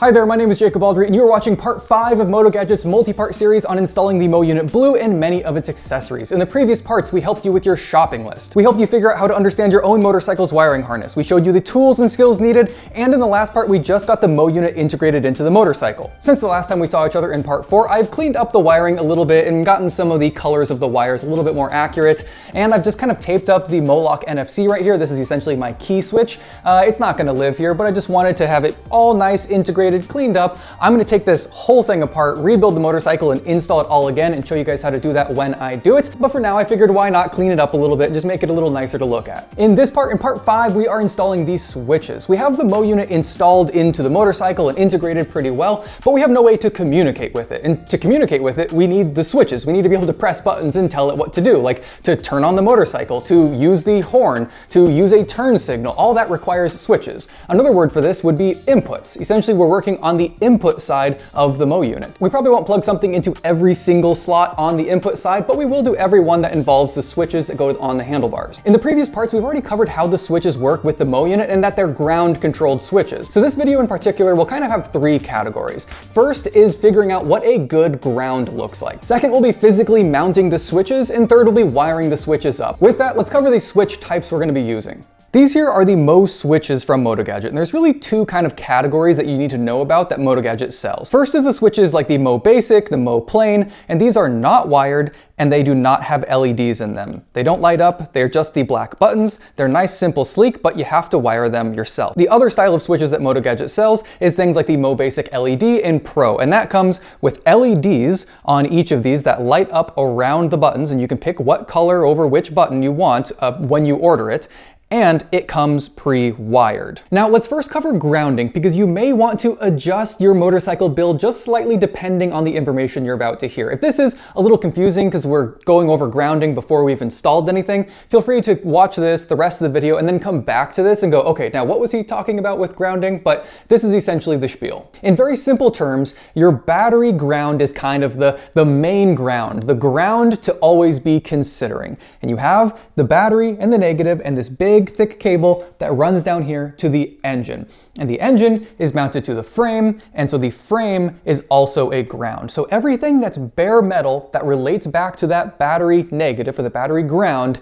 Hi there, my name is Jacob Aldry, and you are watching part 5 of Motogadget's multi-part series on installing the mo.unit Blue and many of its accessories. In the previous parts, we helped you with your shopping list. We helped you figure out how to understand your own motorcycle's wiring harness. We showed you the tools and skills needed, and in the last part, we just got the mo.unit integrated into the motorcycle. Since the last time we saw each other in part 4, I've cleaned up the wiring a little bit and gotten some of the colors of the wires a little bit more accurate, and I've just kind of taped up the mo.lock NFC right here. This is essentially my key switch. It's not gonna live here, but I just wanted to have it all nice, integrated, cleaned up. I'm going to take this whole thing apart, rebuild the motorcycle, and install it all again and show you guys how to do that when I do it. But for now, I figured why not clean it up a little bit and just make it a little nicer to look at. In this part, in part 5, we are installing these switches. We have the mo.unit installed into the motorcycle and integrated pretty well, but we have no way to communicate with it. And to communicate with it, we need the switches. We need to be able to press buttons and tell it what to do, like to turn on the motorcycle, to use the horn, to use a turn signal. All that requires switches. Another word for this would be inputs. Essentially, we're working on the input side of the mo.unit. We probably won't plug something into every single slot on the input side, but we will do every one that involves the switches that go on the handlebars. In the previous parts, we've already covered how the switches work with the mo.unit and that they're ground controlled switches. So this video in particular will kind of have 3 categories. First is figuring out what a good ground looks like. Second will be physically mounting the switches, and third will be wiring the switches up. With that, let's cover the switch types we're going to be using. These here are the mo.switches from Motogadget, and there's really 2 kind of categories that you need to know about that Motogadget sells. First is the switches like the mo.basic, the mo.plain, and these are not wired and they do not have LEDs in them. They don't light up, they're just the black buttons. They're nice, simple, sleek, but you have to wire them yourself. The other style of switches that Motogadget sells is things like the mo.basic LED and Pro, and that comes with LEDs on each of these that light up around the buttons, and you can pick what color over which button you want when you order it. And it comes pre-wired. Now let's first cover grounding, because you may want to adjust your motorcycle build just slightly depending on the information you're about to hear. If this is a little confusing because we're going over grounding before we've installed anything, feel free to watch this, the rest of the video, and then come back to this and go, okay, now what was he talking about with grounding? But this is essentially the spiel. In very simple terms, your battery ground is kind of the main ground, the ground to always be considering. And you have the battery and the negative and this big thick cable that runs down here to the engine. And the engine is mounted to the frame, and so the frame is also a ground. So everything that's bare metal that relates back to that battery negative or the battery ground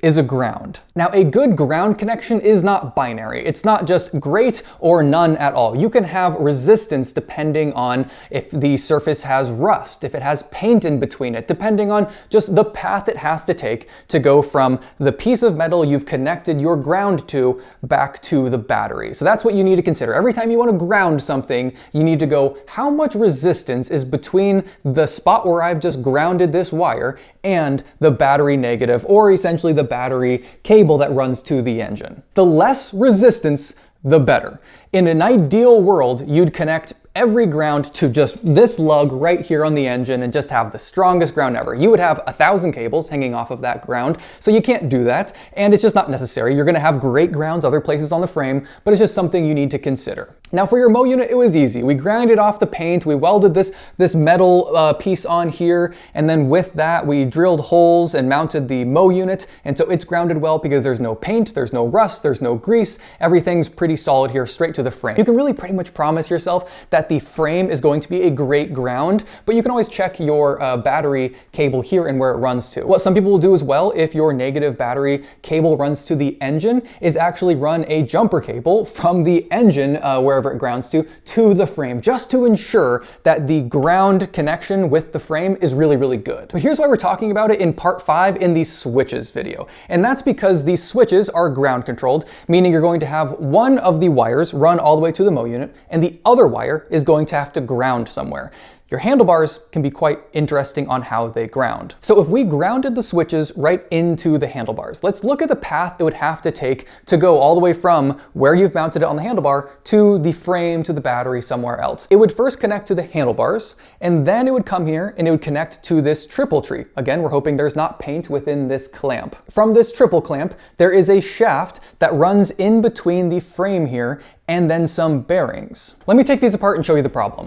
is a ground. Now, a good ground connection is not binary. It's not just great or none at all. You can have resistance depending on if the surface has rust, if it has paint in between it, depending on just the path it has to take to go from the piece of metal you've connected your ground to back to the battery. So that's what you need to consider. Every time you want to ground something, you need to go, how much resistance is between the spot where I've just grounded this wire and the battery negative, or essentially the battery cable that runs to the engine. The less resistance, the better. In an ideal world, you'd connect every ground to just this lug right here on the engine and just have the strongest ground ever. You would have 1,000 cables hanging off of that ground, so you can't do that, and it's just not necessary. You're gonna have great grounds other places on the frame, but it's just something you need to consider. Now for your mo.unit, it was easy. We grinded off the paint, we welded this metal piece on here, and then with that, we drilled holes and mounted the mo.unit, and so it's grounded well because there's no paint, there's no rust, there's no grease, everything's pretty solid here, straight to the frame. You can really pretty much promise yourself that the frame is going to be a great ground, but you can always check your battery cable here and where it runs to. What some people will do as well, if your negative battery cable runs to the engine, is actually run a jumper cable from the engine, wherever it grounds to the frame, just to ensure that the ground connection with the frame is really, really good. But here's why we're talking about it in part 5 in the switches video. And that's because these switches are ground controlled, meaning you're going to have one of the wires run all the way to the mo.unit, and the other wire is going to have to ground somewhere. Your handlebars can be quite interesting on how they ground. So if we grounded the switches right into the handlebars, let's look at the path it would have to take to go all the way from where you've mounted it on the handlebar to the frame, to the battery, somewhere else. It would first connect to the handlebars, and then it would come here and it would connect to this triple tree. Again, we're hoping there's not paint within this clamp. From this triple clamp, there is a shaft that runs in between the frame here and then some bearings. Let me take these apart and show you the problem.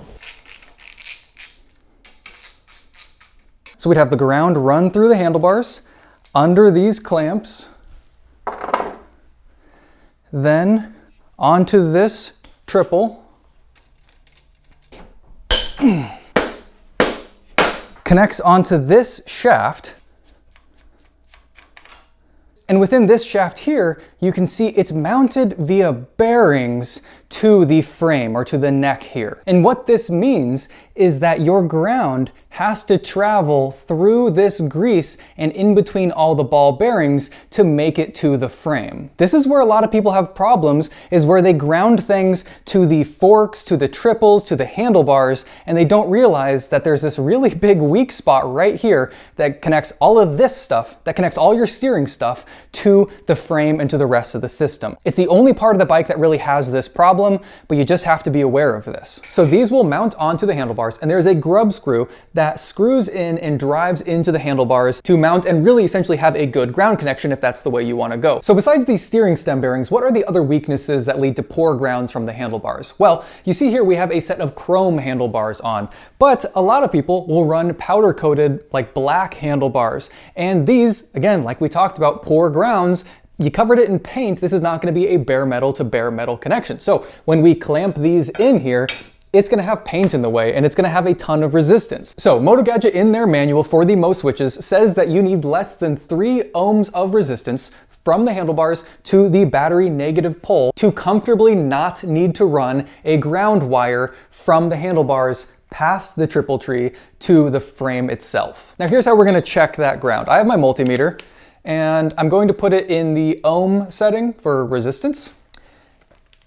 So we'd have the ground run through the handlebars, under these clamps, then onto this triple, connects onto this shaft. And within this shaft here, you can see it's mounted via bearings to the frame or to the neck here. And what this means is that your ground has to travel through this grease and in between all the ball bearings to make it to the frame. This is where a lot of people have problems, is where they ground things to the forks, to the triples, to the handlebars, and they don't realize that there's this really big weak spot right here that connects all of this stuff, that connects all your steering stuff to the frame and to the rest of the system. It's the only part of the bike that really has this problem, but you just have to be aware of this. So these will mount onto the handlebars, and there's a grub screw that screws in and drives into the handlebars to mount and really essentially have a good ground connection if that's the way you want to go. So besides these steering stem bearings, what are the other weaknesses that lead to poor grounds from the handlebars? Well, you see here we have a set of chrome handlebars on, but a lot of people will run powder coated like black handlebars. And these, again, like we talked about, poor grounds, you covered it in paint, this is not going to be a bare metal to bare metal connection. So when we clamp these in here, it's going to have paint in the way and it's going to have a ton of resistance. So Motogadget in their manual for the mo.switches says that you need less than 3 ohms of resistance from the handlebars to the battery negative pole to comfortably not need to run a ground wire from the handlebars past the triple tree to the frame itself. Now here's how we're going to check that ground. I have my multimeter and I'm going to put it in the ohm setting for resistance.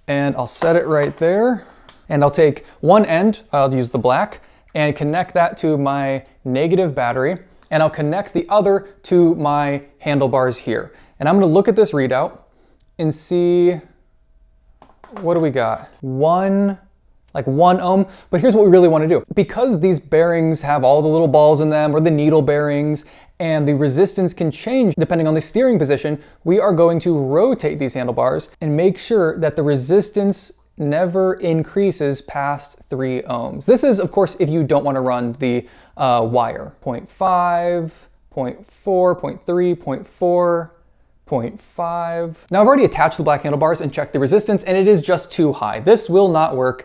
And I'll set it right there. And I'll take one end, I'll use the black, and connect that to my negative battery. And I'll connect the other to my handlebars here. And I'm gonna look at this readout and see, what do we got? One ohm, but here's what we really wanna do. Because these bearings have all the little balls in them, or the needle bearings, and the resistance can change depending on the steering position, we are going to rotate these handlebars and make sure that the resistance never increases past 3 ohms. This is, of course, if you don't want to run the wire. 0.5, 0.4, 0.3, 0.4, 0.5. Now I've already attached the black handlebars and checked the resistance, and it is just too high. This will not work.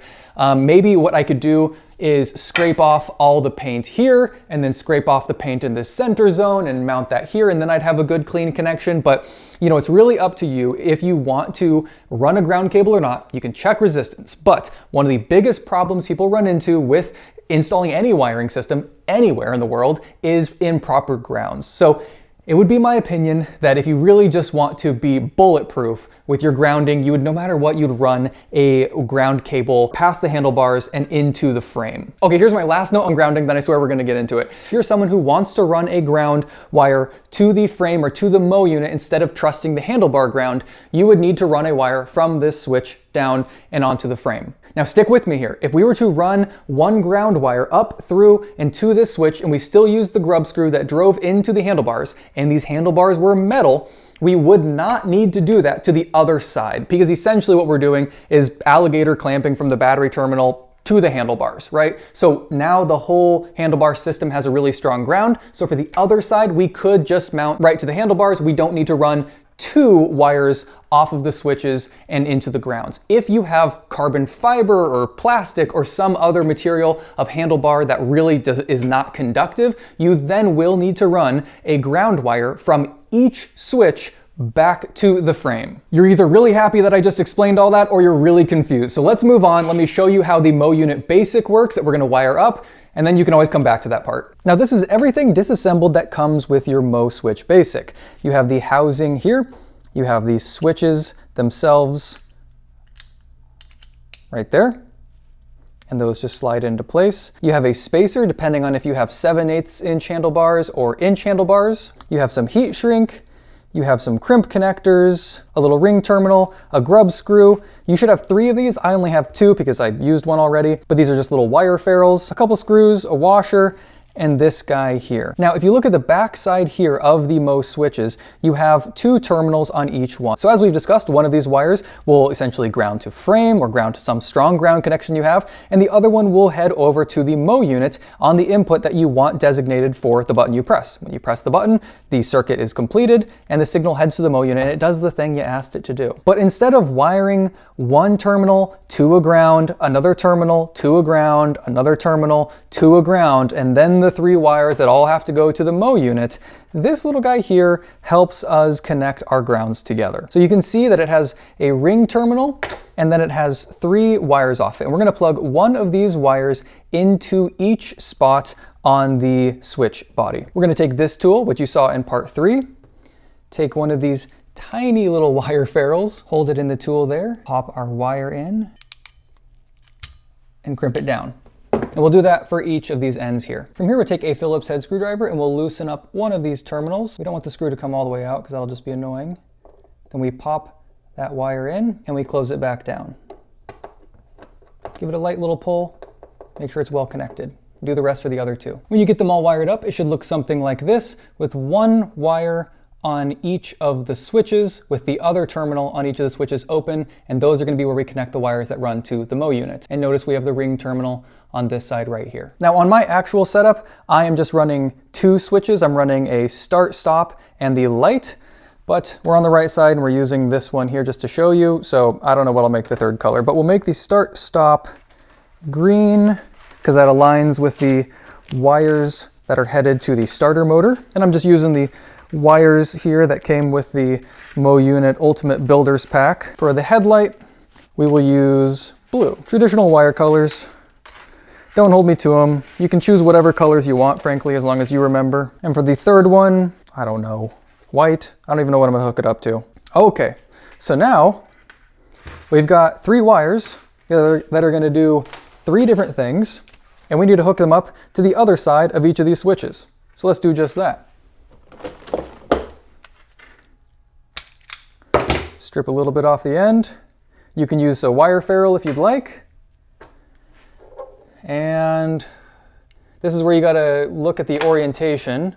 Maybe what I could do is scrape off all the paint here and then scrape off the paint in this center zone and mount that here, and then I'd have a good clean connection. But you know, it's really up to you if you want to run a ground cable or not. You can check resistance, but one of the biggest problems people run into with installing any wiring system anywhere in the world is improper grounds. So it would be my opinion that if you really just want to be bulletproof with your grounding, you would, no matter what, you'd run a ground cable past the handlebars and into the frame. Okay, here's my last note on grounding, then I swear we're gonna get into it. If you're someone who wants to run a ground wire to the frame or to the mo unit instead of trusting the handlebar ground, you would need to run a wire from this switch down and onto the frame. Now stick with me here. If we were to run one ground wire up through and to this switch and we still used the grub screw that drove into the handlebars, and these handlebars were metal, we would not need to do that to the other side, because essentially what we're doing is alligator clamping from the battery terminal to the handlebars, right? So now the whole handlebar system has a really strong ground. So for the other side, we could just mount right to the handlebars. We don't need to run 2 wires off of the switches and into the grounds. If you have carbon fiber or plastic or some other material of handlebar that really is not conductive, you then will need to run a ground wire from each switch back to the frame. You're either really happy that I just explained all that, or you're really confused. So let's move on. Let me show you how the mo unit basic works that we're gonna wire up, and then you can always come back to that part. Now this is everything disassembled that comes with your mo switch basic. You have the housing here, you have the switches themselves right there, and those just slide into place. You have a spacer depending on if you have 7/8 inch handlebars or inch handlebars. You have some heat shrink. You have some crimp connectors, a little ring terminal, a grub screw. You should have 3 of these. I only have 2 because I used one already, but these are just little wire ferrules, a couple screws, a washer, and this guy here. Now, if you look at the back side here of the mo switches, you have 2 terminals on each one. So as we've discussed, one of these wires will essentially ground to frame or ground to some strong ground connection you have, and the other one will head over to the mo unit on the input that you want designated for the button you press. When you press the button, the circuit is completed and the signal heads to the mo unit and it does the thing you asked it to do. But instead of wiring one terminal to a ground, another terminal to a ground, another terminal to a ground, and then the 3 wires that all have to go to the mo unit, this little guy here helps us connect our grounds together. So you can see that it has a ring terminal and then it has 3 wires off it. And we're gonna plug one of these wires into each spot on the switch body. We're gonna take this tool, which you saw in part 3, take one of these tiny little wire ferrules, hold it in the tool there, pop our wire in, and crimp it down. And we'll do that for each of these ends here. From here, we'll take a Phillips head screwdriver and we'll loosen up one of these terminals. We don't want the screw to come all the way out because that'll just be annoying. Then we pop that wire in and we close it back down. Give it a light little pull, make sure it's well connected. Do the rest for the other 2. When you get them all wired up, it should look something like this, with 1 wire on each of the switches, with the other terminal on each of the switches open, and those are going to be where we connect the wires that run to the mo unit. And notice we have the ring terminal on this side right here. Now on my actual setup, I am just running 2 switches. I'm running a start, stop, and the light, but we're on the right side and we're using this one here just to show you. So I don't know what I'll make the 3rd color, but we'll make the start, stop green because that aligns with the wires that are headed to the starter motor. And I'm just using the wires here that came with the mo unit Ultimate Builders Pack. For the headlight, we will use blue. Traditional wire colors. Don't hold me to them. You can choose whatever colors you want, frankly, as long as you remember. And for the 3rd one, I don't know, white. I don't even know what I'm gonna hook it up to. Okay, so now we've got 3 wires that are gonna do 3 different things, and we need to hook them up to the other side of each of these switches. So let's do just that. Strip a little bit off the end. You can use a wire ferrule if you'd like. And this is where you gotta look at the orientation.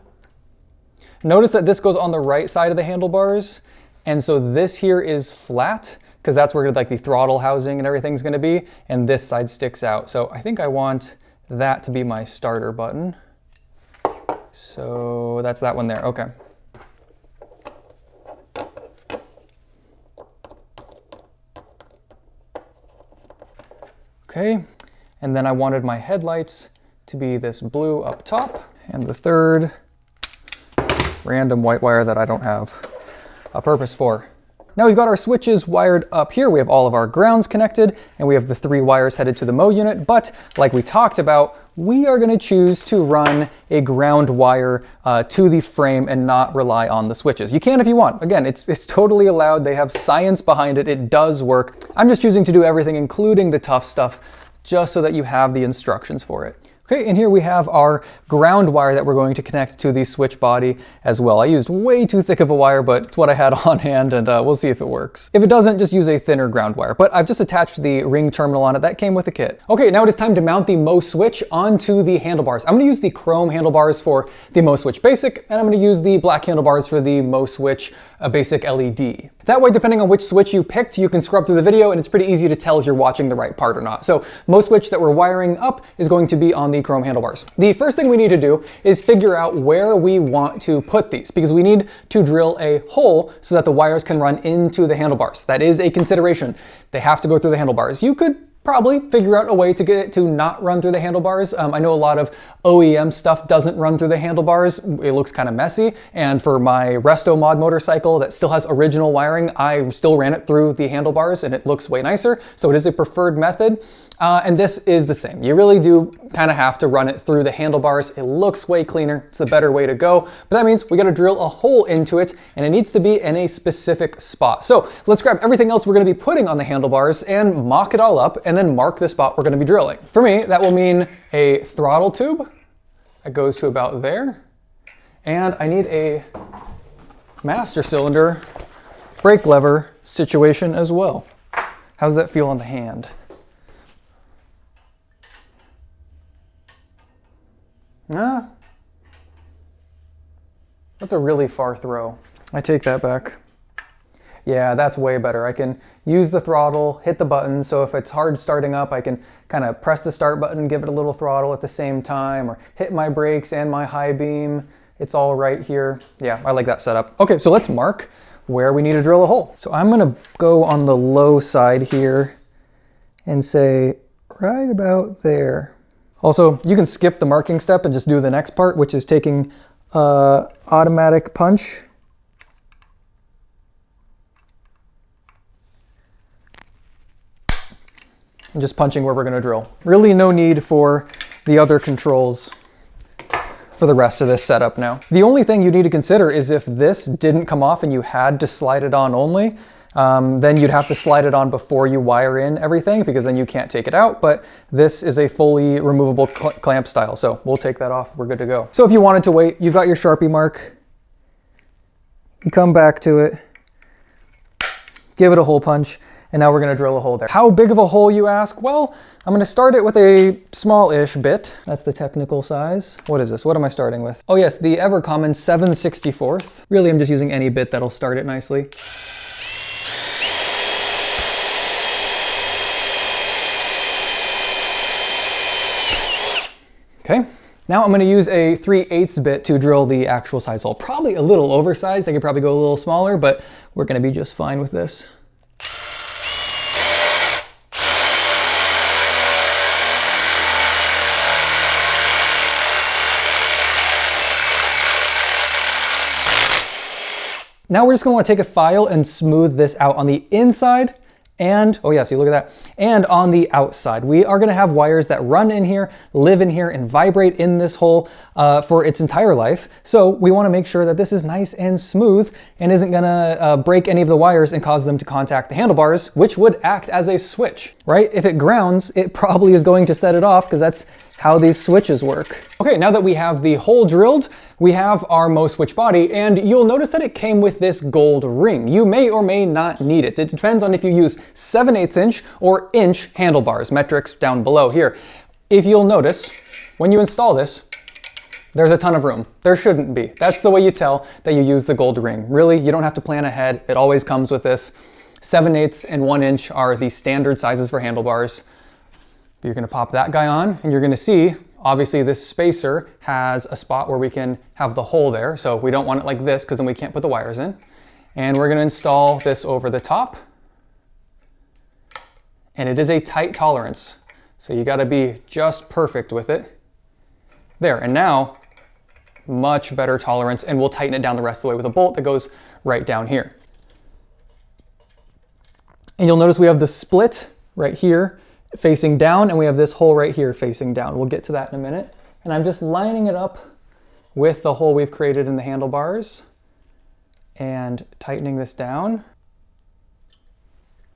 Notice that this goes on the right side of the handlebars. And so this here is flat because that's where like the throttle housing and everything's gonna be. And this side sticks out. So I think I want that to be my starter button. So that's that one there, okay. Okay, and then I wanted my headlights to be this blue up top, and the 3rd random white wire that I don't have a purpose for. Now we've got our switches wired up here. We have all of our grounds connected, and we have the 3 wires headed to the mo unit, but like we talked about, we are gonna choose to run a ground wire to the frame and not rely on the switches. You can if you want. Again, it's totally allowed. They have science behind it. It does work. I'm just choosing to do everything, including the tough stuff, just so that you have the instructions for it. Okay, and here we have our ground wire that we're going to connect to the switch body as well. I used way too thick of a wire, but it's what I had on hand, and we'll see if it works. If it doesn't, just use a thinner ground wire. But I've just attached the ring terminal on it. That came with the kit. Okay, now it is time to mount the mo switch onto the handlebars. I'm gonna use the chrome handlebars for the mo switch basic, and I'm gonna use the black handlebars for the mo switch basic LED. That way, depending on which switch you picked, you can scrub through the video and it's pretty easy to tell if you're watching the right part or not. So mo switch that we're wiring up is going to be on the chrome handlebars. The first thing we need to do is figure out where we want to put these, because we need to drill a hole so that the wires can run into the handlebars. That is a consideration. They have to go through the handlebars. You could probably figure out a way to get it to not run through the handlebars. I know a lot of OEM stuff doesn't run through the handlebars. It looks kind of messy. And for my Resto mod motorcycle that still has original wiring, I still ran it through the handlebars and it looks way nicer. So it is a preferred method. And this is the same. You really do kind of have to run it through the handlebars. It looks way cleaner. It's the better way to go. But that means we got to drill a hole into it, and it needs to be in a specific spot. So let's grab everything else we're going to be putting on the handlebars and mock it all up, and then mark the spot we're going to be drilling. For me, that will mean a throttle tube that goes to about there. And I need a master cylinder brake lever situation as well. How does that feel on the hand? Ah, that's a really far throw. I take that back. Yeah, that's way better. I can use the throttle, hit the button, so if it's hard starting up, I can kind of press the start button, give it a little throttle at the same time, or hit my brakes and my high beam. It's all right here. Yeah, I like that setup. Okay, so let's mark where we need to drill a hole. So I'm gonna go on the low side here and say right about there. Also, you can skip the marking step and just do the next part, which is taking automatic punch. And just punching where we're gonna drill. Really no need for the other controls for the rest of this setup now. The only thing you need to consider is if this didn't come off and you had to slide it on only, then you'd have to slide it on before you wire in everything, because then you can't take it out. But this is a fully removable clamp style, so we'll take that off, we're good to go. So if you wanted to wait, you've got your Sharpie mark. You come back to it, give it a hole punch, and now we're gonna drill a hole there. How big of a hole, you ask? Well, I'm gonna start it with a small-ish bit. That's the technical size. What is this? What am I starting with? Oh yes, the ever common 7/64. Really, I'm just using any bit that'll start it nicely. Okay. Now I'm gonna use a 3/8 bit to drill the actual size hole. Probably a little oversized. I could probably go a little smaller, but we're gonna be just fine with this. Now we're just gonna take a file and smooth this out on the inside and, oh yeah, see, look at that, and on the outside. We are gonna have wires that run in here, live in here, and vibrate in this hole for its entire life. So we wanna make sure that this is nice and smooth and isn't gonna break any of the wires and cause them to contact the handlebars, which would act as a switch, right? If it grounds, it probably is going to set it off, because that's how these switches work. Okay, now that we have the hole drilled, we have our mo.switch body, and you'll notice that it came with this gold ring. You may or may not need it. It depends on if you use 7/8 inch or inch handlebars, metrics down below here. If you'll notice, when you install this, there's a ton of room. There shouldn't be. That's the way you tell that you use the gold ring. Really, you don't have to plan ahead. It always comes with this. 7/8 and 1 inch are the standard sizes for handlebars. You're gonna pop that guy on, and you're gonna see, obviously this spacer has a spot where we can have the hole there, so we don't want it like this, because then we can't put the wires in. And we're gonna install this over the top. And it is a tight tolerance, so you gotta be just perfect with it. There, and now, much better tolerance, and we'll tighten it down the rest of the way with a bolt that goes right down here. And you'll notice we have the split right here facing down, and we have this hole right here facing down. We'll get to that in a minute. And I'm just lining it up with the hole we've created in the handlebars and tightening this down.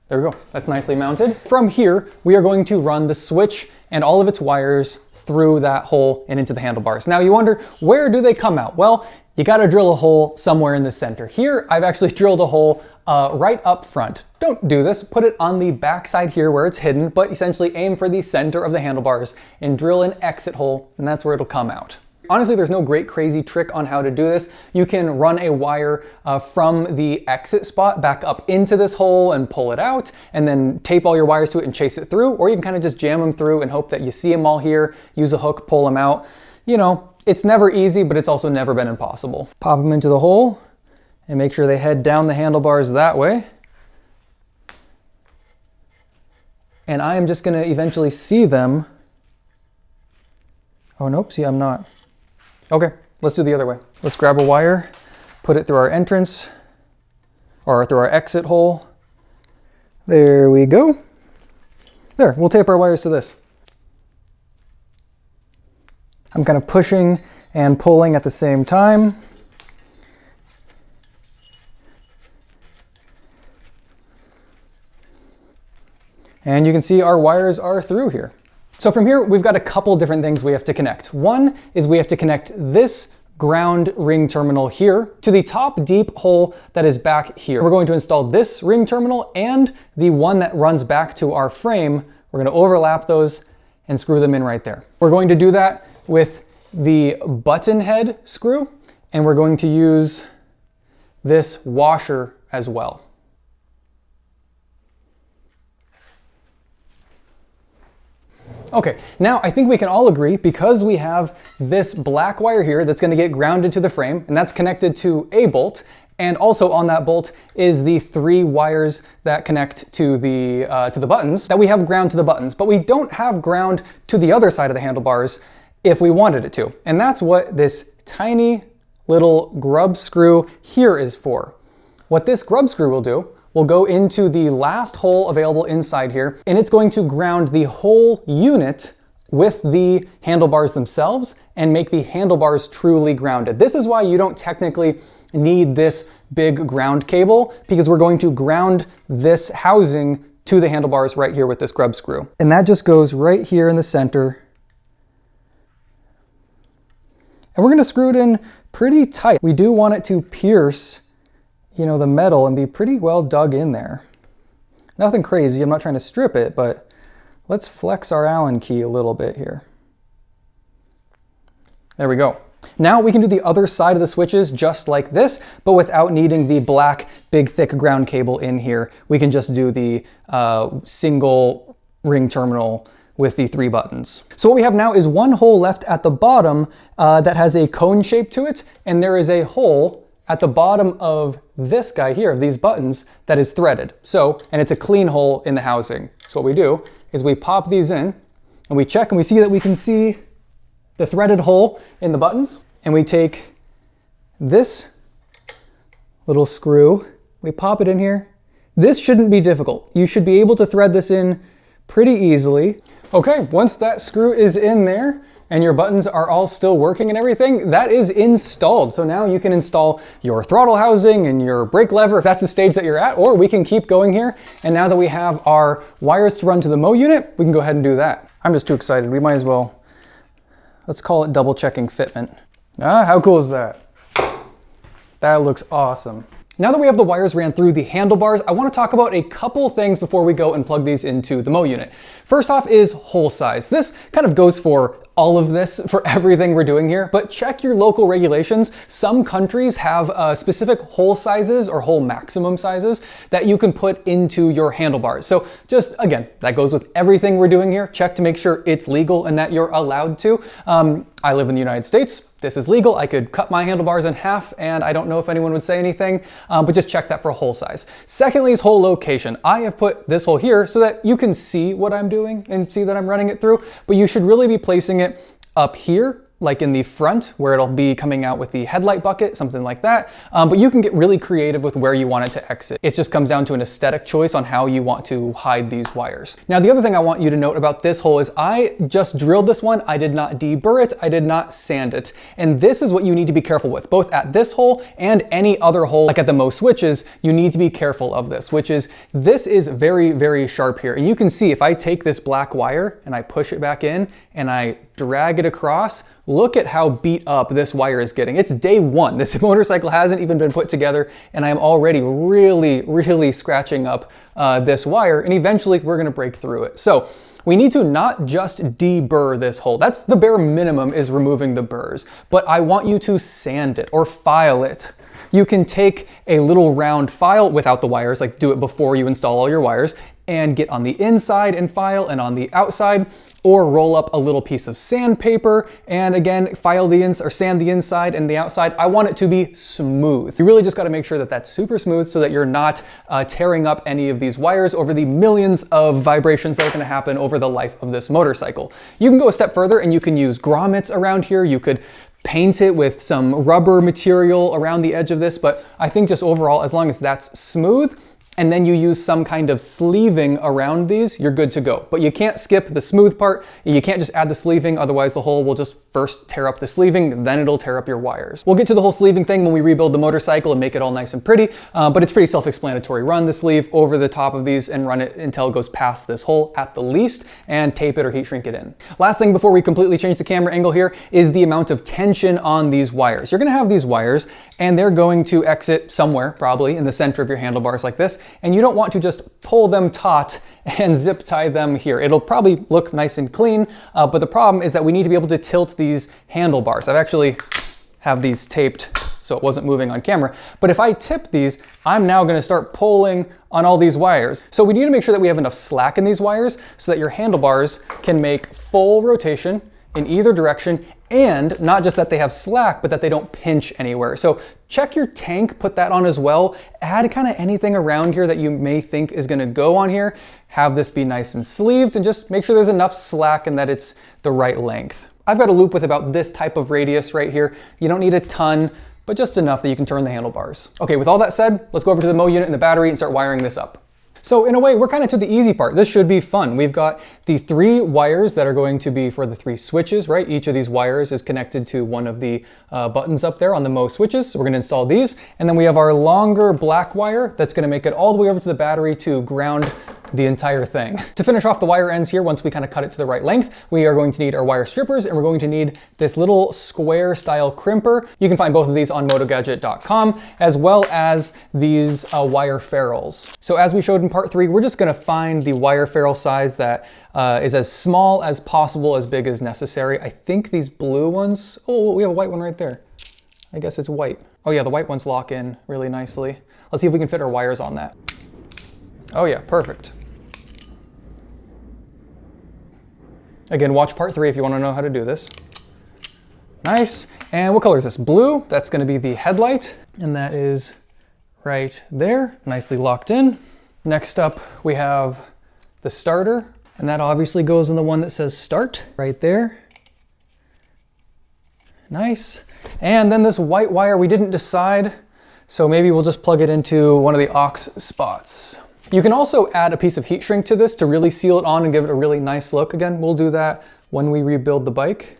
There we go, that's nicely mounted. From here, we are going to run the switch and all of its wires through that hole and into the handlebars. Now you wonder, where do they come out? Well, you gotta drill a hole somewhere in the center. Here, I've actually drilled a hole right up front. Don't do this, put it on the back side here where it's hidden, but essentially aim for the center of the handlebars and drill an exit hole, and that's where it'll come out. Honestly, there's no great crazy trick on how to do this. You can run a wire from the exit spot back up into this hole and pull it out, and then tape all your wires to it and chase it through, or you can kind of just jam them through and hope that you see them all here, use a hook, pull them out. You know, it's never easy, but it's also never been impossible. Pop them into the hole and make sure they head down the handlebars that way. And I am just gonna eventually see them. Oh nope, see, I'm not. Okay, let's do the other way. Let's grab a wire, put it through our entrance, or through our exit hole. There we go. There, we'll tape our wires to this. I'm kind of pushing and pulling at the same time. And you can see our wires are through here. So from here, we've got a couple different things we have to connect. One is we have to connect this ground ring terminal here to the top deep hole that is back here. We're going to install this ring terminal and the one that runs back to our frame. We're going to overlap those and screw them in right there. We're going to do that with the button head screw, and we're going to use this washer as well. Okay, now I think we can all agree, because we have this black wire here that's going to get grounded to the frame, and that's connected to a bolt, and also on that bolt is the 3 wires that connect to the buttons, that we have ground to the buttons, but we don't have ground to the other side of the handlebars if we wanted it to. And that's what this tiny little grub screw here is for. What this grub screw will do, will go into the last hole available inside here, and it's going to ground the whole unit with the handlebars themselves and make the handlebars truly grounded. This is why you don't technically need this big ground cable, because we're going to ground this housing to the handlebars right here with this grub screw. And that just goes right here in the center. And we're going to screw it in pretty tight. We do want it to pierce, you know, the metal and be pretty well dug in there. Nothing crazy, I'm not trying to strip it, but let's flex our Allen key a little bit here. There we go. Now we can do the other side of the switches just like this, but without needing the black, big, thick ground cable in here. We can just do the single ring terminal with the 3 buttons. So what we have now is one hole left at the bottom that has a cone shape to it, and there is a hole at the bottom of this guy here, of these buttons, that is threaded. So, and it's a clean hole in the housing. So what we do is we pop these in, and we check, and we see that we can see the threaded hole in the buttons, and we take this little screw, we pop it in here. This shouldn't be difficult. You should be able to thread this in pretty easily. Okay, once that screw is in there, and your buttons are all still working and everything, that is installed. So now you can install your throttle housing and your brake lever if that's the stage that you're at, or we can keep going here. And now that we have our wires to run to the mo unit, we can go ahead and do that. I'm just too excited. We might as well, let's call it double checking fitment. Ah, how cool is that? That looks awesome. Now that we have the wires ran through the handlebars, I want to talk about a couple things before we go and plug these into the mo unit. First off is hole size. This kind of goes for all of this, for everything we're doing here, but check your local regulations. Some countries have specific hole sizes or hole maximum sizes that you can put into your handlebars. So just, again, that goes with everything we're doing here. Check to make sure it's legal and that you're allowed to. I live in the United States. This is legal. I could cut my handlebars in half and I don't know if anyone would say anything, but just check that for hole size. Secondly is hole location. I have put this hole here so that you can see what I'm doing and see that I'm running it through, but you should really be placing it up here, like in the front where it'll be coming out with the headlight bucket, something like that. But you can get really creative with where you want it to exit. It just comes down to an aesthetic choice on how you want to hide these wires. Now, the other thing I want you to note about this hole is I just drilled this one. I did not deburr it. I did not sand it. And this is what you need to be careful with, both at this hole and any other hole, like at the mo.switches, you need to be careful of this, which is, this is very, very sharp here. And you can see if I take this black wire and I push it back in and I drag it across, look at how beat up this wire is getting. It's day one. This motorcycle hasn't even been put together and I am already really, really scratching up this wire, and eventually we're gonna break through it. So we need to not just deburr this hole. That's the bare minimum, is removing the burrs, but I want you to sand it or file it. You can take a little round file without the wires, like do it before you install all your wires, and get on the inside and file, and on the outside, or roll up a little piece of sandpaper and again file the inside or sand the inside and the outside. I want it to be smooth. You really just got to make sure that that's super smooth so that you're not tearing up any of these wires over the millions of vibrations that are going to happen over the life of this motorcycle. You can go a step further and you can use grommets around here. You could paint it with some rubber material around the edge of this, but I think just overall, as long as that's smooth, and then you use some kind of sleeving around these, you're good to go. But you can't skip the smooth part. You can't just add the sleeving, otherwise the hole will just first tear up the sleeving, then it'll tear up your wires. We'll get to the whole sleeving thing when we rebuild the motorcycle and make it all nice and pretty, but it's pretty self-explanatory. Run the sleeve over the top of these and run it until it goes past this hole at the least, and tape it or heat shrink it in. Last thing before we completely change the camera angle here is the amount of tension on these wires. You're gonna have these wires and they're going to exit somewhere, probably in the center of your handlebars like this. and you don't want to just pull them taut and zip tie them here. It'll probably look nice and clean, but the problem is that we need to be able to tilt these handlebars. I've actually have these taped so it wasn't moving on camera. But if I tip these, I'm now gonna start pulling on all these wires. So we need to make sure that we have enough slack in these wires so that your handlebars can make full rotation in either direction, and not just that they have slack, but that they don't pinch anywhere. So check your tank, put that on as well. Add kind of anything around here that you may think is gonna go on here. Have this be nice and sleeved, and just make sure there's enough slack and that it's the right length. I've got a loop with about this type of radius right here. You don't need a ton, but just enough that you can turn the handlebars. Okay, with all that said, let's go over to the mo unit and the battery and start wiring this up. So in a way, we're kind of to the easy part. This should be fun. We've got the 3 wires that are going to be for the 3 switches, right? Each of these wires is connected to one of the buttons up there on the mo switches. So we're gonna install these. And then we have our longer black wire that's gonna make it all the way over to the battery to ground the entire thing. To finish off the wire ends here, once we kind of cut it to the right length, we are going to need our wire strippers, and we're going to need this little square style crimper. You can find both of these on motogadget.com, as well as these wire ferrules. So as we showed in part 3, we're just gonna find the wire ferrule size that is as small as possible, as big as necessary. I think these blue ones, oh, we have a white one right there. I guess it's white. Oh yeah, the white ones lock in really nicely. Let's see if we can fit our wires on that. Oh yeah, perfect. Again, watch part 3 if you want to know how to do this. Nice. And what color is this? Blue. That's going to be the headlight. And that is right there, nicely locked in. Next up, we have the starter. And that obviously goes in the one that says start right there. Nice. And then this white wire, we didn't decide. So maybe we'll just plug it into one of the aux spots. You can also add a piece of heat shrink to this to really seal it on and give it a really nice look. Again, we'll do that when we rebuild the bike,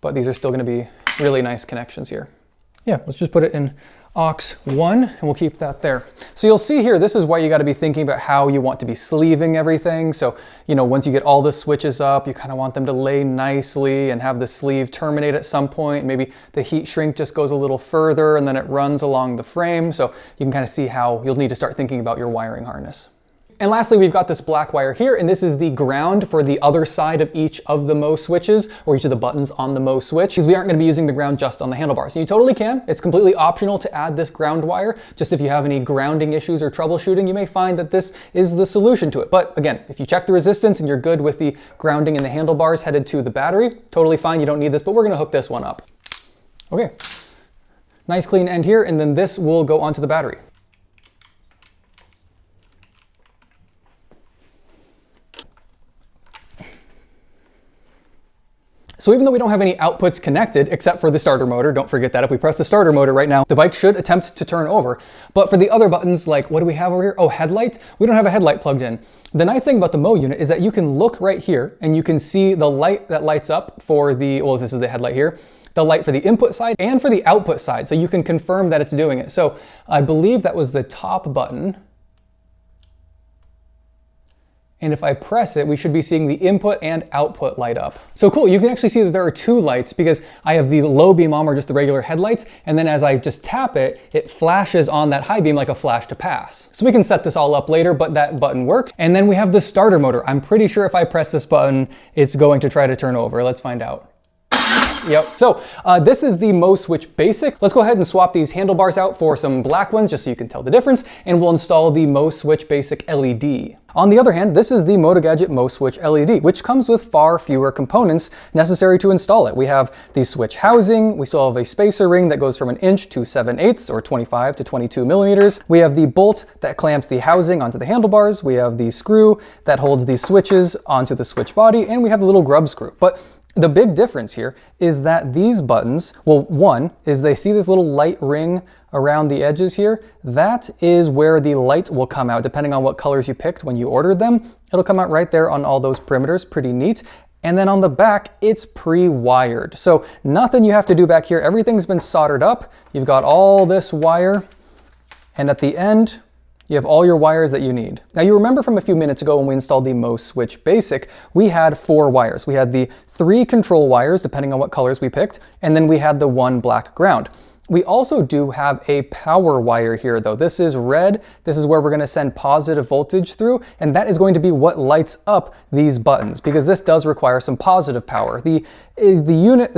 but these are still going to be really nice connections here. Yeah, let's just put it in aux 1 and we'll keep that there. So you'll see here, this is why you got to be thinking about how you want to be sleeving everything. So, you know, once you get all the switches up, you kind of want them to lay nicely and have the sleeve terminate at some point. Maybe the heat shrink just goes a little further and then it runs along the frame. So you can kind of see how you'll need to start thinking about your wiring harness. And lastly, we've got this black wire here, and this is the ground for the other side of each of the mo switches, or each of the buttons on the mo switch, because we aren't going to be using the ground just on the handlebars. And you totally can. It's completely optional to add this ground wire. Just if you have any grounding issues or troubleshooting, you may find that this is the solution to it. But again, if you check the resistance and you're good with the grounding in the handlebars headed to the battery, totally fine. You don't need this, but we're going to hook this one up. Okay. Nice clean end here, and then this will go onto the battery. So even though we don't have any outputs connected, except for the starter motor, don't forget that if we press the starter motor right now, the bike should attempt to turn over. But for the other buttons, like what do we have over here? Oh, headlight. We don't have a headlight plugged in. The nice thing about the mo unit is that you can look right here and you can see the light that lights up for the, well, this is the headlight here, the light for the input side and for the output side. So you can confirm that it's doing it. So I believe that was the top button. And if I press it, we should be seeing the input and output light up. So cool, you can actually see that there are 2 lights because I have the low beam on, or just the regular headlights, and then as I just tap it, it flashes on that high beam like a flash to pass. So we can set this all up later, but that button works. And then we have the starter motor. I'm pretty sure if I press this button, it's going to try to turn over. Let's find out. Yep. So this is the mo switch basic. Let's go ahead and swap these handlebars out for some black ones just so you can tell the difference, and we'll install the mo switch basic LED. On the other hand, this is the Motogadget mo switch LED, which comes with far fewer components necessary to install it. We have the switch housing. We still have a spacer ring that goes from 1 inch to 7/8 or 25 to 22 millimeters. We have the bolt that clamps the housing onto the handlebars. We have the screw that holds the switches onto the switch body, and we have the little grub screw. But the big difference here is that these buttons, well, one is they see this little light ring around the edges here. That is where the light will come out, depending on what colors you picked when you ordered them. It'll come out right there on all those perimeters, pretty neat. And then on the back, it's pre-wired. So nothing you have to do back here. Everything's been soldered up. You've got all this wire, and at the end, you have all your wires that you need. Now you remember from a few minutes ago when we installed the mo switch basic, we had 4 wires. We had the 3 control wires, depending on what colors we picked, and then we had the 1 black ground. We also do have a power wire here though. This is red. This is where we're gonna send positive voltage through, and that is going to be what lights up these buttons because this does require some positive power. The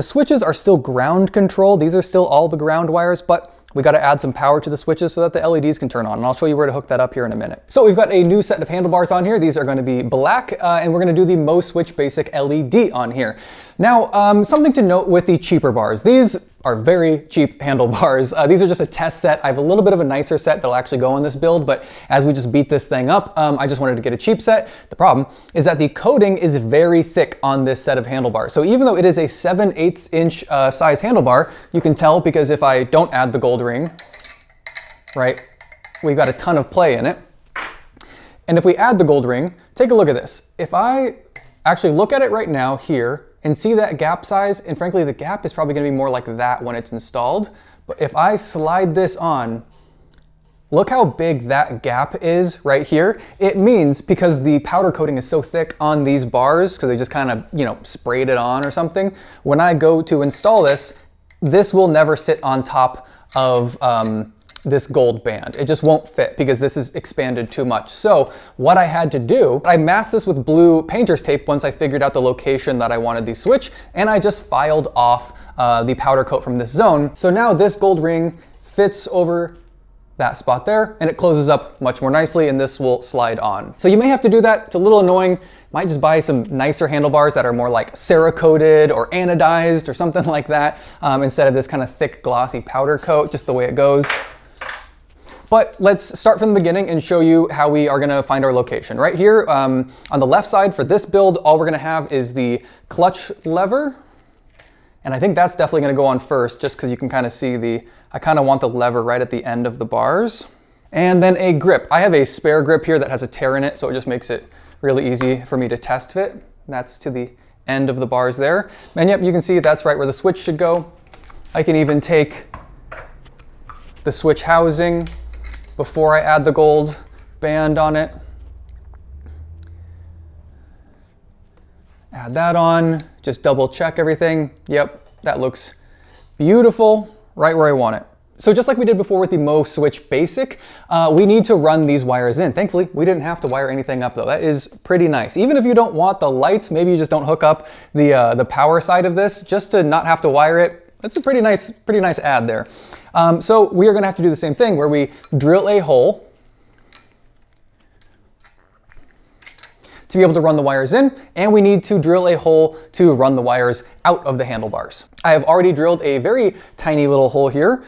switches are still ground controlled. These are still all the ground wires, but we got to add some power to the switches so that the LEDs can turn on, and I'll show you where to hook that up here in a minute. So we've got a new set of handlebars on here. These are going to be black, and we're going to do the mo.switch basic LED on here. Now, something to note with the cheaper bars. These are very cheap handlebars. These are just a test set. I have a little bit of a nicer set that'll actually go on this build, but as we just beat this thing up, I just wanted to get a cheap set. The problem is that the coating is very thick on this set of handlebars. So even though it is a 7/8 inch size handlebar, you can tell because if I don't add the gold ring, right, we've got a ton of play in it. And if we add the gold ring, take a look at this. If I actually look at it right now here and see that gap size, and frankly, the gap is probably gonna be more like that when it's installed. But if I slide this on, look how big that gap is right here. It means because the powder coating is so thick on these bars, because they just kind of, you know, sprayed it on or something, when I go to install this, this will never sit on top of this gold band. It just won't fit because this is expanded too much. So what I had to do, I masked this with blue painter's tape once I figured out the location that I wanted the switch, and I just filed off the powder coat from this zone. So now this gold ring fits over that spot there, and it closes up much more nicely, and this will slide on. So you may have to do that. It's a little annoying. Might just buy some nicer handlebars that are more like Cerakoted or anodized or something like that, instead of this kind of thick glossy powder coat, just the way it goes. But let's start from the beginning and show you how we are gonna find our location. Right here on the left side for this build, all we're gonna have is the clutch lever. And I think that's definitely gonna go on first just because you can kind of see I kind of want the lever right at the end of the bars. And then a grip. I have a spare grip here that has a tear in it, so it just makes it really easy for me to test fit. That's to the end of the bars there. And yep, you can see that's right where the switch should go. I can even take the switch housing before I add the gold band on it. Add that on, just double check everything. Yep, that looks beautiful, right where I want it. So just like we did before with the mo.switch basic, we need to run these wires in. Thankfully, we didn't have to wire anything up though. That is pretty nice. Even if you don't want the lights, maybe you just don't hook up the power side of this, just to not have to wire it. That's a pretty nice add there. So we are gonna have to do the same thing where we drill a hole to be able to run the wires in, and we need to drill a hole to run the wires out of the handlebars. I have already drilled a very tiny little hole here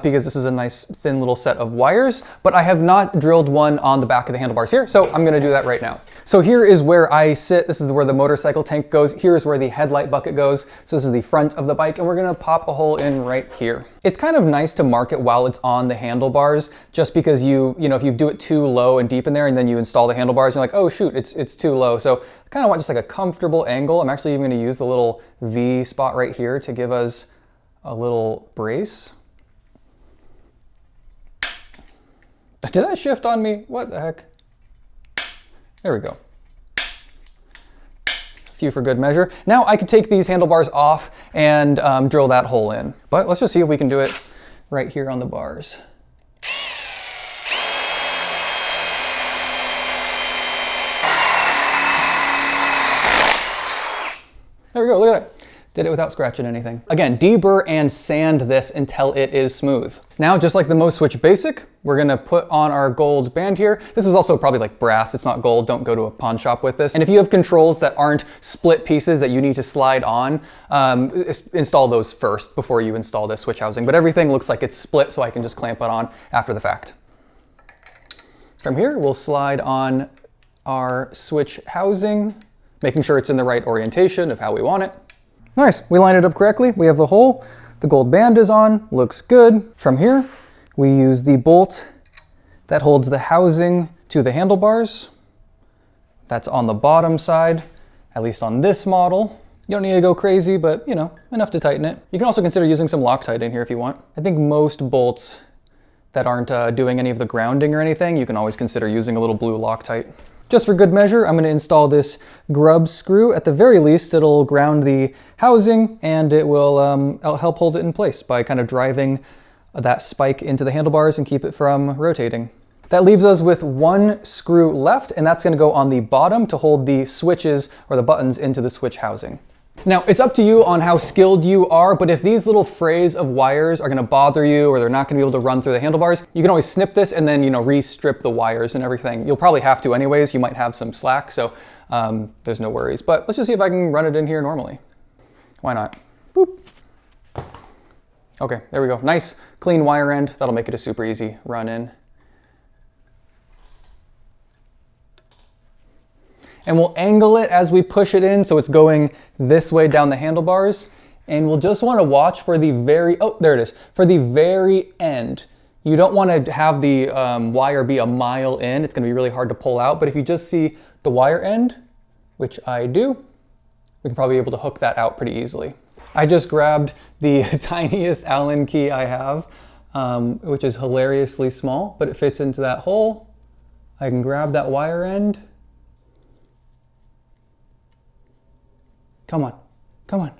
because this is a nice thin little set of wires, but I have not drilled one on the back of the handlebars here, so I'm gonna do that right now. So here is where I sit. This is where the motorcycle tank goes. Here is where the headlight bucket goes. So this is the front of the bike, and we're gonna pop a hole in right here. It's kind of nice to mark it while it's on the handlebars, just because you know, if you do it too low and deep in there and then you install the handlebars, you're like, oh shoot, it's too low. So I kind of want just like a comfortable angle. I'm actually even gonna use the little V spot right here to give us a little brace. Did that shift on me? What the heck? There we go. A few for good measure. Now I could take these handlebars off and drill that hole in. But let's just see if we can do it right here on the bars. There we go, look at that. Did it without scratching anything. Again, deburr and sand this until it is smooth. Now, just like the mo.switch basic, we're gonna put on our gold band here. This is also probably like brass, it's not gold, don't go to a pawn shop with this. And if you have controls that aren't split pieces that you need to slide on, install those first before you install this switch housing. But everything looks like it's split, so I can just clamp it on after the fact. From here, we'll slide on our switch housing, making sure it's in the right orientation of how we want it. Nice, we lined it up correctly. We have the hole, the gold band is on, looks good. From here, we use the bolt that holds the housing to the handlebars. That's on the bottom side, at least on this model. You don't need to go crazy, but you know, enough to tighten it. You can also consider using some Loctite in here if you want. I think most bolts that aren't doing any of the grounding or anything, you can always consider using a little blue Loctite. Just for good measure, I'm going to install this grub screw. At the very least, it'll ground the housing and it will help hold it in place by kind of driving that spike into the handlebars and keep it from rotating. That leaves us with one screw left, and that's gonna go on the bottom to hold the switches or the buttons into the switch housing. Now, it's up to you on how skilled you are, but if these little frays of wires are gonna bother you or they're not gonna be able to run through the handlebars, you can always snip this and then, re-strip the wires and everything. You'll probably have to anyways. You might have some slack, so there's no worries. But let's just see if I can run it in here normally. Why not? Boop. Okay, there we go. Nice, clean wire end. That'll make it a super easy run in. And we'll angle it as we push it in so it's going this way down the handlebars. And we'll just want to watch for the there it is, for the very end. You don't want to have the wire be a mile in. It's going to be really hard to pull out. But if you just see the wire end, which I do, we can probably be able to hook that out pretty easily. I just grabbed the tiniest Allen key I have, which is hilariously small, but it fits into that hole. I can grab that wire end. Come on, come on.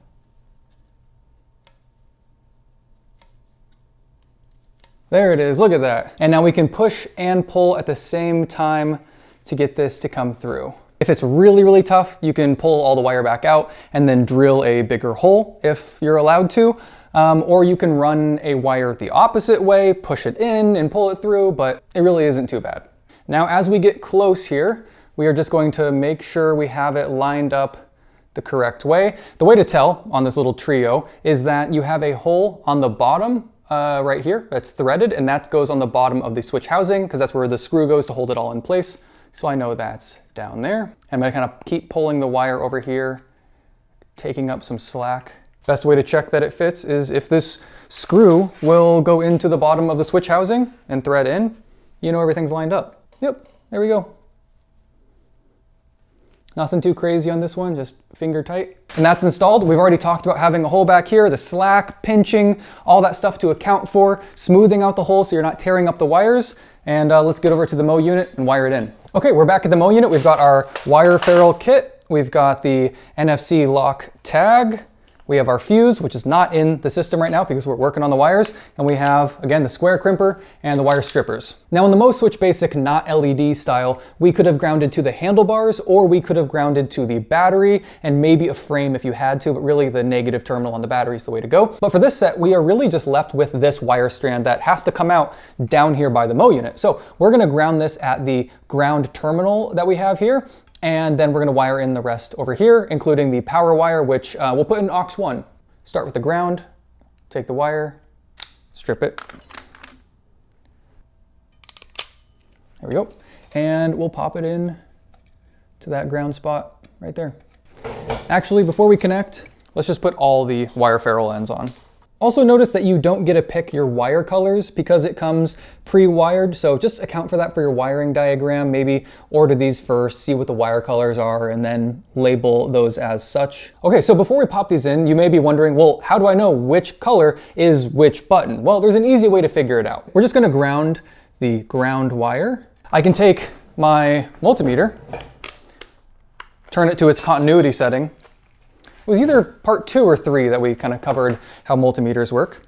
There it is, look at that. And now we can push and pull at the same time to get this to come through. If it's really, really tough, you can pull all the wire back out and then drill a bigger hole if you're allowed to. Or you can run a wire the opposite way, push it in and pull it through, but it really isn't too bad. Now, as we get close here, we are just going to make sure we have it lined up the correct way. The way to tell on this little trio is that you have a hole on the bottom right here that's threaded, and that goes on the bottom of the switch housing because that's where the screw goes to hold it all in place. So I know that's down there. I'm gonna kind of keep pulling the wire over here, taking up some slack. Best way to check that it fits is if this screw will go into the bottom of the switch housing and thread in, you know everything's lined up. Yep, there we go. Nothing too crazy on this one, just finger tight. And that's installed. We've already talked about having a hole back here, the slack, pinching, all that stuff to account for, smoothing out the hole so you're not tearing up the wires. And let's get over to the mo unit and wire it in. Okay, we're back at the mo unit. We've got our wire ferrule kit. We've got the NFC lock tag. We have our fuse, which is not in the system right now because we're working on the wires. And we have, again, the square crimper and the wire strippers. Now in the mo.switch basic, not LED style, we could have grounded to the handlebars or we could have grounded to the battery and maybe a frame if you had to, but really the negative terminal on the battery is the way to go. But for this set, we are really just left with this wire strand that has to come out down here by the mo unit. So we're gonna ground this at the ground terminal that we have here. And then we're gonna wire in the rest over here, including the power wire, which we'll put in aux 1. Start with the ground, take the wire, strip it. There we go. And we'll pop it in to that ground spot right there. Actually, before we connect, let's just put all the wire ferrule ends on. Also notice that you don't get to pick your wire colors because it comes pre-wired, so just account for that for your wiring diagram. Maybe order these first, see what the wire colors are, and then label those as such. Okay, so before we pop these in, you may be wondering, well, how do I know which color is which button? Well, there's an easy way to figure it out. We're just gonna ground the ground wire. I can take my multimeter, turn it to its continuity setting. It was either part 2 or 3 that we kind of covered how multimeters work.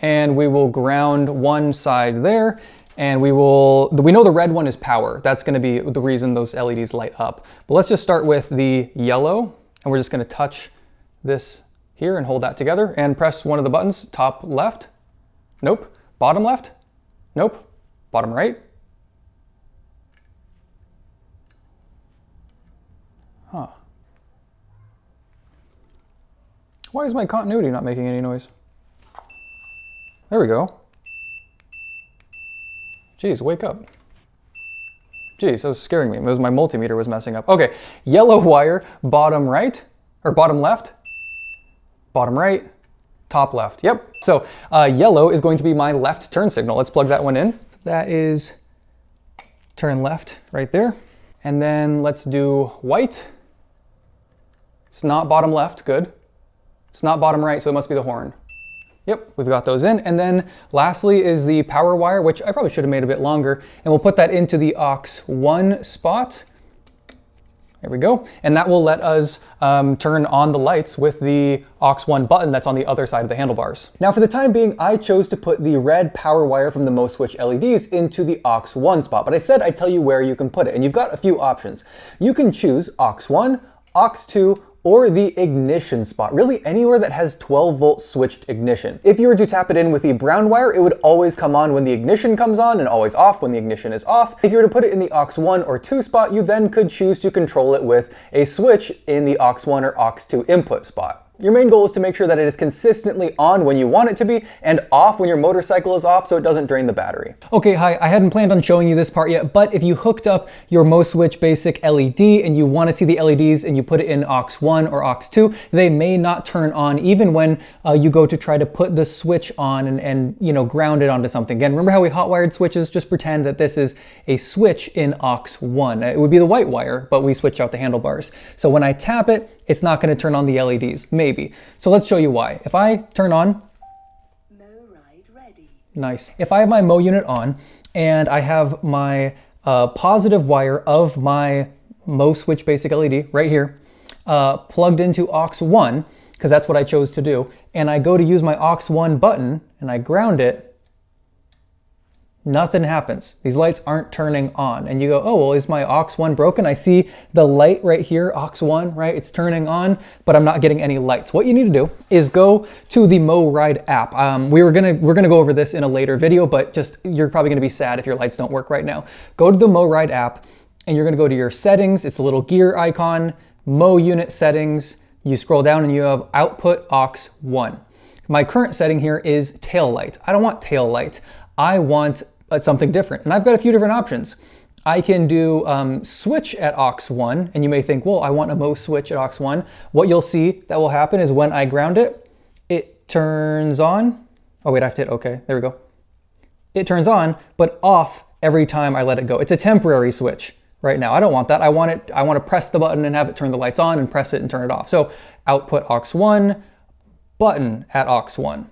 And we will ground one side there, and we know the red one is power. That's gonna be the reason those LEDs light up. But let's just start with the yellow, and we're just gonna touch this here and hold that together and press one of the buttons, top left, nope, bottom left, nope, bottom right. Huh. Why is my continuity not making any noise? There we go. Jeez, wake up. Jeez, that was scaring me. It was my multimeter was messing up. Okay, yellow wire, bottom right, or bottom left, bottom right, top left. Yep, so yellow is going to be my left turn signal. Let's plug that one in. That is turn left right there. And then let's do white. It's not bottom left, good. It's not bottom right, so it must be the horn. Yep, we've got those in. And then lastly is the power wire, which I probably should have made a bit longer. And we'll put that into the aux 1 spot. There we go. And that will let us turn on the lights with the aux1 button that's on the other side of the handlebars. Now for the time being, I chose to put the red power wire from the mo.switch LEDs into the aux1 spot, but I said I'd tell you where you can put it. And you've got a few options. You can choose aux1, aux2, or the ignition spot, really anywhere that has 12 volt switched ignition. If you were to tap it in with the brown wire, it would always come on when the ignition comes on and always off when the ignition is off. If you were to put it in the aux1 or 2 spot, you then could choose to control it with a switch in the aux1 or aux2 input spot. Your main goal is to make sure that it is consistently on when you want it to be and off when your motorcycle is off so it doesn't drain the battery. Okay, hi, I hadn't planned on showing you this part yet, but if you hooked up your mo.switch basic LED and you want to see the LEDs and you put it in aux1 or aux2, they may not turn on even when you go to try to put the switch on and you know, ground it onto something. Again, remember how we hot wired switches? Just pretend that this is a switch in aux1. It would be the white wire, but we switch out the handlebars. So when I tap it, it's not going to turn on the LEDs, maybe. So let's show you why. If I turn on, nice. If I have my mo unit on and I have my positive wire of my mo.switch basic LED right here, plugged into aux1, because that's what I chose to do, and I go to use my aux1 button and I ground it, nothing happens. These lights aren't turning on. And you go, oh, well, is my aux1 broken? I see the light right here, aux1, right? It's turning on, but I'm not getting any lights. What you need to do is go to the mo.ride app. We're gonna go over this in a later video, but just, you're probably gonna be sad if your lights don't work right now. Go to the mo.ride app and you're gonna go to your settings. It's the little gear icon, mo unit settings. You scroll down and you have output aux1. My current setting here is tail light. I don't want tail light. I want something different. And I've got a few different options. I can do switch at aux1, and you may think, well, I want a mo.switch at aux1. What you'll see that will happen is when I ground it, it turns on. Oh wait, I have to hit OK, there we go. It turns on, but off every time I let it go. It's a temporary switch right now. I don't want that. I want to press the button and have it turn the lights on and press it and turn it off. So output aux1, button at aux1.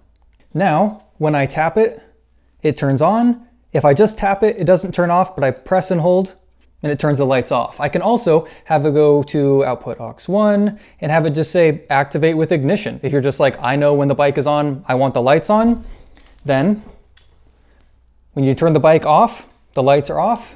Now, when I tap it, it turns on. If I just tap it, it doesn't turn off, but I press and hold and it turns the lights off. I can also have it go to output aux1 and have it just say activate with ignition. If you're just like, I know when the bike is on, I want the lights on, then when you turn the bike off, the lights are off.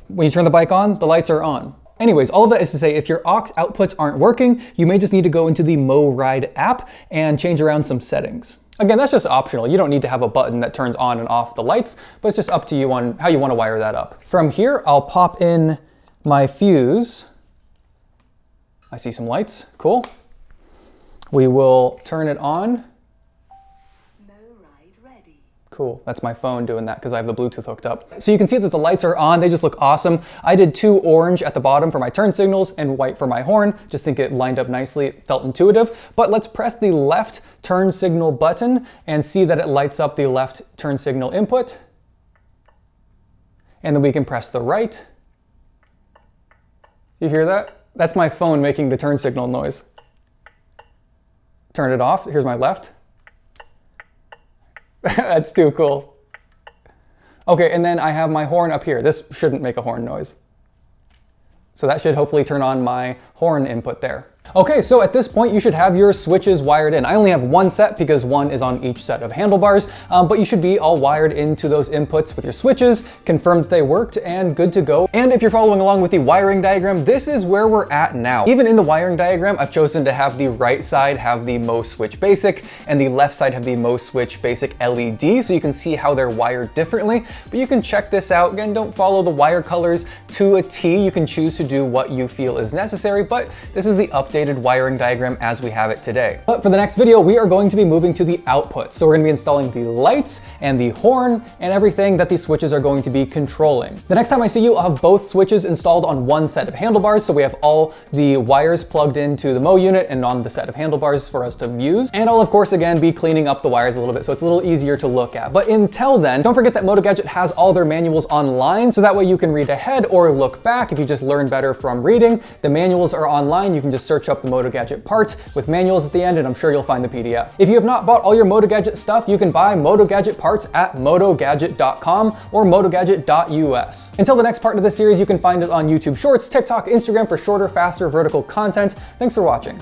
When you turn the bike on, the lights are on. Anyways, all of that is to say, if your aux outputs aren't working, you may just need to go into the mo.ride app and change around some settings. Again, that's just optional. You don't need to have a button that turns on and off the lights, but it's just up to you on how you want to wire that up. From here, I'll pop in my fuse. I see some lights, cool. We will turn it on. Cool, that's my phone doing that because I have the Bluetooth hooked up. So you can see that the lights are on, they just look awesome. I did 2 orange at the bottom for my turn signals and white for my horn. Just think it lined up nicely, it felt intuitive. But let's press the left turn signal button and see that it lights up the left turn signal input. And then we can press the right. You hear that? That's my phone making the turn signal noise. Turn it off, here's my left. That's too cool. Okay, and then I have my horn up here. This shouldn't make a horn noise. So that should hopefully turn on my horn input there. Okay, so at this point you should have your switches wired in. I only have 1 set because 1 is on each set of handlebars, but you should be all wired into those inputs with your switches, confirmed that they worked, and good to go. And if you're following along with the wiring diagram, this is where we're at now. Even in the wiring diagram, I've chosen to have the right side have the mo.switch basic and the left side have the mo.switch basic LED, so you can see how they're wired differently. But you can check this out. Again, don't follow the wire colors to a T. You can choose to do what you feel is necessary, but this is the updated wiring diagram as we have it today. But for the next video, we are going to be moving to the output. So we're going to be installing the lights and the horn and everything that these switches are going to be controlling. The next time I see you, I'll have both switches installed on 1 set of handlebars. So we have all the wires plugged into the mo unit and on the set of handlebars for us to use. And I'll of course again be cleaning up the wires a little bit so it's a little easier to look at. But until then, don't forget that Motogadget has all their manuals online, so that way you can read ahead or look back if you just learn better from reading. The manuals are online. You can just search search up the Motogadget parts with manuals at the end, and I'm sure you'll find the PDF. If you have not bought all your Motogadget stuff, you can buy Motogadget parts at motogadget.com or motogadget.us. Until the next part of this series, you can find us on YouTube Shorts, TikTok, Instagram for shorter, faster vertical content. Thanks for watching.